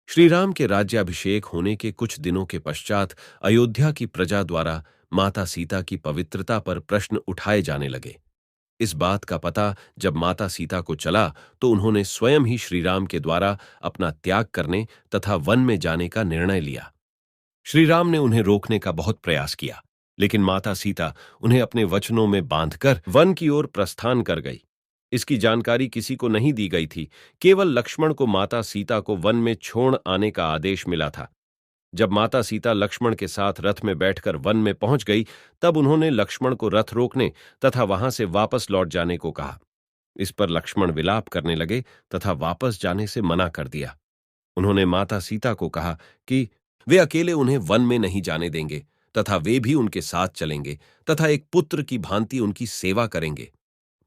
श्री राम के राज्याभिषेक होने के कुछ दिनों के पश्चात अयोध्या की प्रजा द्वारा माता सीता की पवित्रता पर प्रश्न उठाए जाने लगे। इस बात का पता जब माता सीता को चला तो उन्होंने स्वयं ही श्री राम के द्वारा अपना त्याग करने तथा वन में जाने का निर्णय लिया। श्री राम ने उन्हें रोकने का बहुत प्रयास किया, लेकिन माता सीता उन्हें अपने वचनों में बांधकर वन की ओर प्रस्थान कर गई। इसकी जानकारी किसी को नहीं दी गई थी। केवल लक्ष्मण को माता सीता को वन में छोड़ आने का आदेश मिला था। जब माता सीता लक्ष्मण के साथ रथ में बैठकर वन में पहुंच गई, तब उन्होंने लक्ष्मण को रथ रोकने तथा वहां से वापस लौट जाने को कहा। इस पर लक्ष्मण विलाप करने लगे तथा वापस जाने से मना कर दिया। उन्होंने माता सीता को कहा कि वे अकेले उन्हें वन में नहीं जाने देंगे तथा वे भी उनके साथ चलेंगे तथा एक पुत्र की भांति उनकी सेवा करेंगे।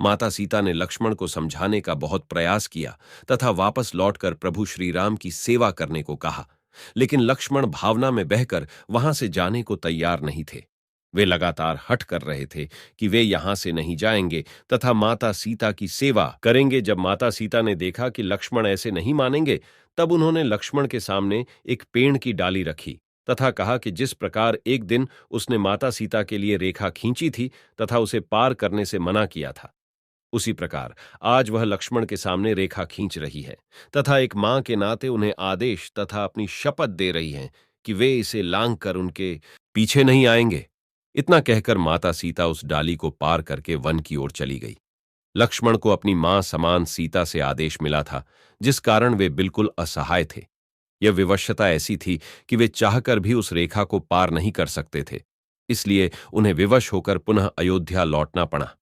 माता सीता ने लक्ष्मण को समझाने का बहुत प्रयास किया तथा वापस लौटकर प्रभु श्री राम की सेवा करने को कहा, लेकिन लक्ष्मण भावना में बहकर वहां से जाने को तैयार नहीं थे। वे लगातार हठ कर रहे थे कि वे यहां से नहीं जाएंगे तथा माता सीता की सेवा करेंगे। जब माता सीता ने देखा कि लक्ष्मण ऐसे नहीं मानेंगे, तब उन्होंने लक्ष्मण के सामने एक पेड़ की डाली रखी तथा कहा कि जिस प्रकार एक दिन उसने माता सीता के लिए रेखा खींची थी तथा उसे पार करने से मना किया था, उसी प्रकार आज वह लक्ष्मण के सामने रेखा खींच रही है तथा एक मां के नाते उन्हें आदेश तथा अपनी शपथ दे रही हैं कि वे इसे लांघ कर उनके पीछे नहीं आएंगे। इतना कहकर माता सीता उस डाली को पार करके वन की ओर चली गई। लक्ष्मण को अपनी मां समान सीता से आदेश मिला था, जिस कारण वे बिल्कुल असहाय थे। यह विवशता ऐसी थी कि वे चाहकर भी उस रेखा को पार नहीं कर सकते थे, इसलिए उन्हें विवश होकर पुनः अयोध्या लौटना पड़ा।